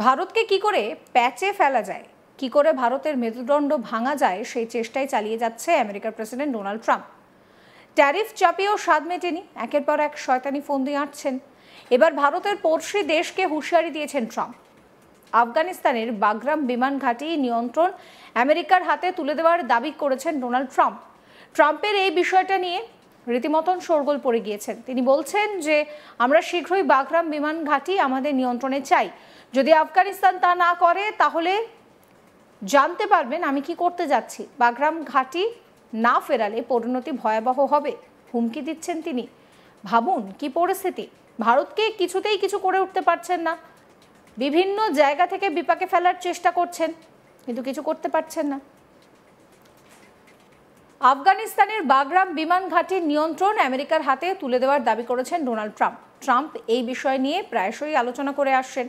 ভারতকে কি করে প্যাচে ফেলা যায়, কি করে ভারতের মেরুদণ্ড ভাঙা যায় সেই চেষ্টাই চালিয়ে যাচ্ছে আমেরিকার প্রেসিডেন্ট ডোনাল্ড ট্রাম্প। ট্যারিফ চাপিয়েও স্বাদ মেটেনি, একের পর এক শয়তানি ফন্দি আঁটছেন। এবার ভারতের পড়শি দেশকে হুঁশিয়ারি দিয়েছেন ট্রাম্প। আফগানিস্তানের বাগরাম বিমান ঘাঁটি নিয়ন্ত্রণ আমেরিকার হাতে তুলে দেওয়ার দাবি করেছেন ডোনাল্ড ট্রাম্প। ট্রাম্পের এই বিষয়টা নিয়ে রীতিমতন শোরগোল পড়ে গিয়েছেন। তিনি বলছেন যে আমরা শীঘ্রই বাগরাম বিমান ঘাঁটি আমাদের নিয়ন্ত্রণে চাই। যদি আফগানিস্তান তা না করে তাহলে জানতে পারবেন আমি কি করতে যাচ্ছি। বাগরাম ঘাঁটি না ফেরালে পরিণতি ভয়াবহ হবে, হুমকি দিচ্ছেন তিনি। ভাবুন কি পরিস্থিতি, ভারতকে কিছুতেই কিছু করে উঠতে পারছেন না, বিভিন্ন জায়গা থেকে বিপাকে ফেলার চেষ্টা করছেন কিন্তু কিছু করতে পারছেন না। আফগানিস্তানের বাগরাম বিমান ঘাঁটির নিয়ন্ত্রণ আমেরিকার হাতে তুলে দেওয়ার দাবি করেছেন ডোনাল্ড ট্রাম্প। ট্রাম্প এই বিষয় নিয়ে প্রায়শই আলোচনা করে আসছেন।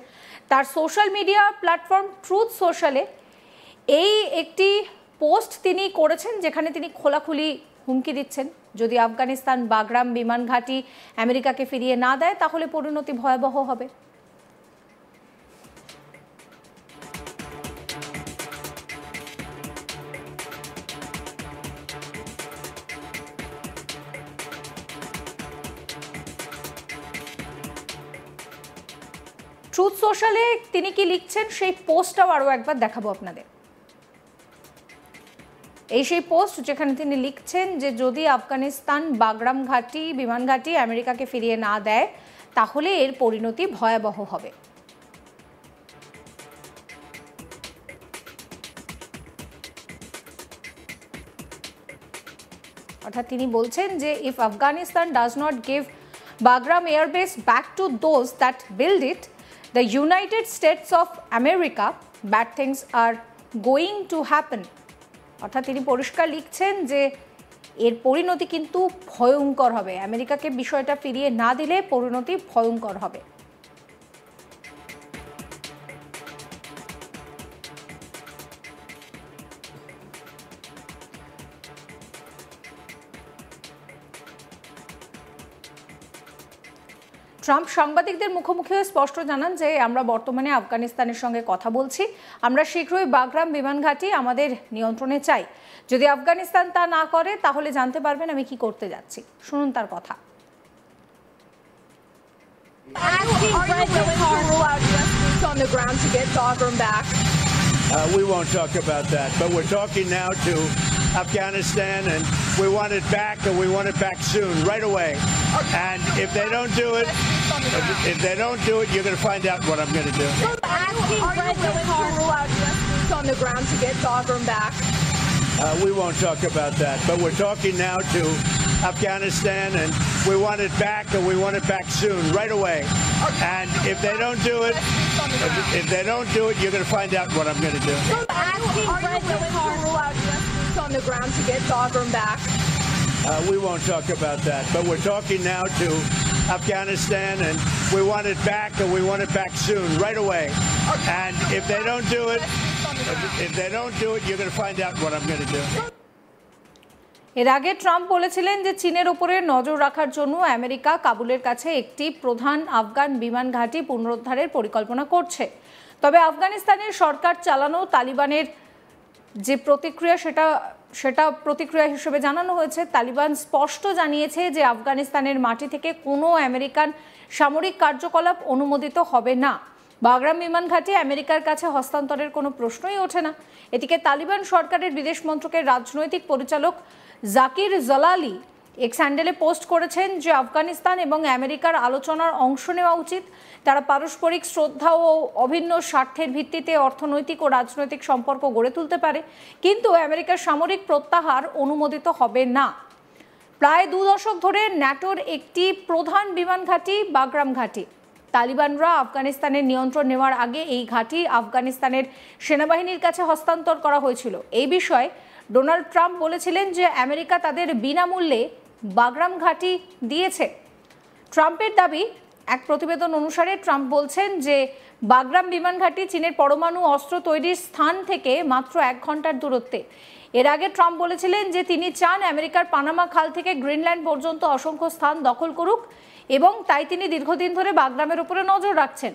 তার সোশ্যাল মিডিয়া প্ল্যাটফর্ম ট্রুথ সোশ্যালে এই একটি পোস্ট তিনি করেছেন যেখানে তিনি খোলাখুলি হুমকি দিচ্ছেন, যদি আফগানিস্তান বাগরাম বিমান ঘাঁটি আমেরিকাকে ফিরিয়ে না দেয় তাহলে পরিণতি ভয়াবহ হবে। ট্রুথ সোশ্যালে তিনি কি লিখছেন সেই পোস্টটাও আরও একবার দেখাবো আপনাদের। এই সেই পোস্ট যেখানে তিনি লিখছেন যে যদি আফগানিস্তান বাগরাম ঘাঁটি বিমান ঘাঁটি আমেরিকাকে ফিরিয়ে না দেয় তাহলে এর পরিণতি ভয়াবহ হবে। অর্থাৎ তিনি বলছেন যে if Afghanistan does not give Bagram airbase back to those that build it, the United States of America, bad things are going to happen. অর্থাৎ তিনি পরিষ্কার লিখছেন যে এর পরিণতি কিন্তু ভয়ঙ্কর হবে, আমেরিকাকে বিষয়টা ফিরিয়ে না দিলে পরিণতি ভয়ঙ্কর হবে। ট্রাম্প সাংবাদিকদের মুখোমুখি স্পষ্ট জানান যে আমরা বর্তমানে আফগানিস্তানের সঙ্গে কথা বলছি, আমরা শীঘ্রই বাগরাম বিমান ঘাঁটি আমাদের নিয়ন্ত্রণে চাই। যদি আফগানিস্তান তা না করে তাহলে জানতে পারবেন আমি কি করতে যাচ্ছি। শুনুন তার কথা। We won't talk about that, but we're talking now to Afghanistan, and we want it back, and we want it back soon, right away. And if they don't do it, you're going to find out what I'm going to do. On the ground to get Bagram back. We won't talk about that, but we're talking now to Afghanistan, and we want it back, and we want it back soon, right away. And if they don't do it, you're going to find out what I'm going to do. On the ground to get Bagram back. We won't talk about that, but we're talking now to Afghanistan, and we want it back, and we want it back soon, right away. And if they don't do it, you're going to find out what I'm going to do. এর আগে Trump বলেছিলেন যে চীনের উপরে নজর রাখার জন্য America কাবুলের কাছে একটি প্রধান আফগান বিমান ঘাঁটি পুনরুদ্ধারের পরিকল্পনা করছে। তবে আফগানিস্তানের সরকার চালানো তালিবানের যে প্রতিক্রিয়া সেটা প্রতিক্রিয়া হিসেবে জানানো হয়েছে। তালিবান স্পষ্ট জানিয়েছে যে আফগানিস্তানের মাটি থেকে কোনো আমেরিকান সামরিক কার্যকলাপ অনুমোদিত হবে না। বাগরাম বিমান ঘাঁটি আমেরিকার কাছে হস্তান্তরের কোনো প্রশ্নই ওঠে না। এদিকে তালিবান সরকারের বিদেশ মন্ত্রকের রাজনৈতিক পরিচালক জাকির জালালি এক্স হ্যান্ডেলে পোস্ট করেছেন যে আফগানিস্তান এবং আমেরিকার আলোচনার অংশ নেওয়া উচিত। তারা পারস্পরিক শ্রদ্ধা ও অভিন্ন স্বার্থের ভিত্তিতে অর্থনৈতিক ও রাজনৈতিক সম্পর্ক গড়ে তুলতে পারে, কিন্তু আমেরিকার সামরিক প্রত্যাহার অনুমোদিত হবে না। প্রায় 2 দশক ধরে ন্যাটোর একটি প্রধান বিমান ঘাঁটি বাগরাম ঘাঁটি। তালিবানরা আফগানিস্তানের নিয়ন্ত্রণ নেওয়ার আগে এই ঘাঁটি আফগানিস্তানের সেনাবাহিনীর কাছে হস্তান্তর করা হয়েছিল। এই বিষয়ে ডোনাল্ড ট্রাম্প বলেছিলেন যে আমেরিকা তাদের বিনামূল্যে বাগরাম ঘাঁটি দিয়েছে। ট্রাম্পের দাবি, এক প্রতিবেদন অনুসারে ট্রাম্প বলছেন যে বাগরাম বিমান ঘাঁটি চীনের পরমাণু অস্ত্র তৈরির স্থান থেকে মাত্র 1 ঘন্টার দূরত্বে। এর আগে ট্রাম্প বলেছিলেন যে তিনি চান আমেরিকার পানামা খাল থেকে গ্রিনল্যান্ড পর্যন্ত অসংখ্য স্থান দখল করুক এবং তাই তিনি দীর্ঘদিন ধরে বাগরামের উপরে নজর রাখছেন।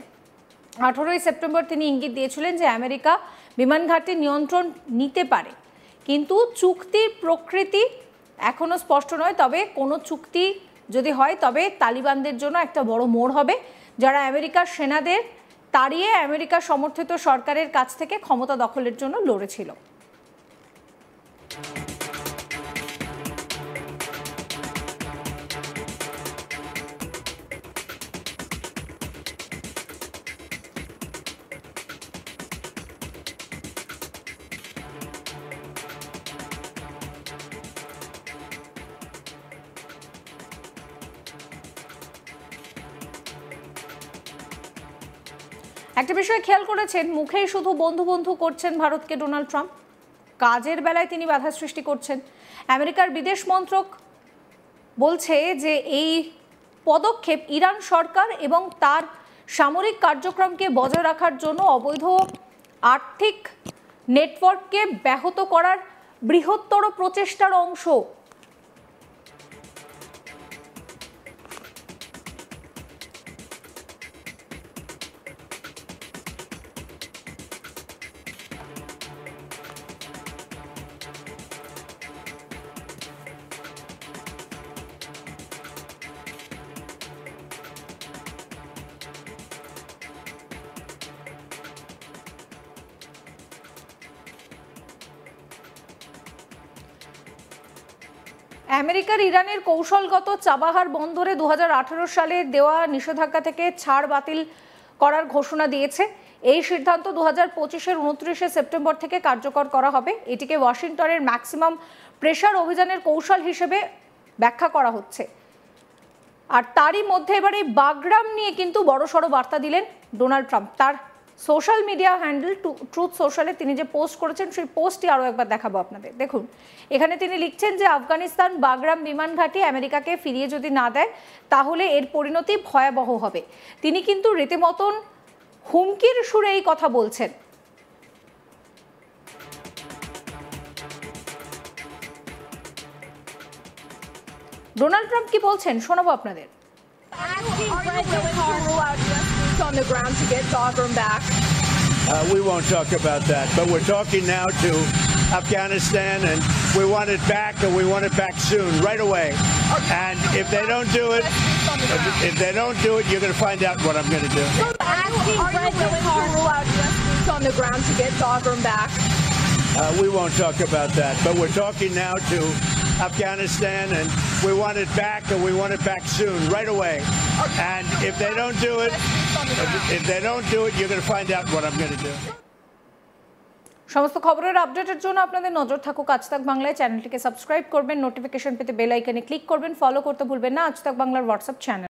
18ই সেপ্টেম্বর তিনি ইঙ্গিত দিয়েছিলেন যে আমেরিকা বিমান ঘাঁটি নিয়ন্ত্রণ নিতে পারে, কিন্তু চুক্তির প্রকৃতি এখনো স্পষ্ট নয়। তবে কোনো চুক্তি যদি হয় তবে তালিবানদের জন্য একটা বড় মোড় হবে, যারা আমেরিকার সেনাদের তাড়িয়ে আমেরিকা সমর্থিত সরকারের কাছ থেকে ক্ষমতা দখলের জন্য লড়েছিল। একটা বিষয় খেয়াল করেছেন, মুখেই শুধু বন্ধু বন্ধু করছেন ভারতকে ডোনাল্ড ট্রাম্প, কাজের বেলায় তিনি বাধা সৃষ্টি করছেন। আমেরিকার বিদেশ মন্ত্রক বলছে যে এই পদক্ষেপ ইরান সরকার এবং তার সামরিক কার্যক্রমকে বজায় রাখার জন্য অবৈধ আর্থিক নেটওয়ার্ককে ব্যাহত করার বৃহত্তর প্রচেষ্টার অংশ। আমেরিকার ইরানের কৌশলগত চাবাহার বন্দরে 2018 সালে দেওয়া নিষেধাজ্ঞা থেকে ছাড় বাতিল করার ঘোষণা দিয়েছে। এই সিদ্ধান্ত 2025-এর 29শে সেপ্টেম্বর থেকে কার্যকর করা হবে। এটিকে ওয়াশিংটনের ম্যাক্সিমাম প্রেশার অভিযানের কৌশল হিসেবে ব্যাখ্যা করা হচ্ছে। আর তারই মধ্যে এবারে বাগরাম নিয়ে কিন্তু বড়সড় বার্তা দিলেন ডোনাল্ড ট্রাম্প। তার সোশ্যাল মিডিয়া হ্যান্ডেল ট্রুথ সোশ্যালে তিনি যে পোস্ট করেছেন সেই পোস্টটি আরও একবার দেখাবো আপনাদের। দেখুন, এখানে তিনি লিখছেন যে আফগানিস্তান বাগরাম বিমান ঘাঁটি আমেরিকাকে ফিরিয়ে যদি না দেয় তাহলে এর পরিণতি ভয়াবহ হবে। তিনি কিন্তু রীতিমতন হুমকির সুরে এই কথা বলছেন। ডোনাল্ড ট্রাম্প কি বলছেন শোনাবো আপনাদের। Are you willing to rule out U.S. boots on the ground to get Bagram back? We won't talk about that, but we're talking now to Afghanistan, and we want it back, and we want it back soon, right away. And if they don't do it, you're going to find out what I'm going to do. Are you willing to rule out U.S. boots on the ground to get Bagram back? We won't talk about that, but we're talking now to Afghanistan, and we want it back, and we want it back soon, right away. And if they don't do it, you're going to find out what I'm going to do. সমস্ত খবরের আপডেটের জন্য আপনাদের নজর থাকুক আজ তাক বাংলায়। চ্যানেলটিকে সাবস্ক্রাইব করবেন, নোটিফিকেশন পেতে বেল আইকনে ক্লিক করবেন, ফলো করতে ভুলবেন না আজ তাক বাংলার হোয়াটসঅ্যাপ চ্যানেল।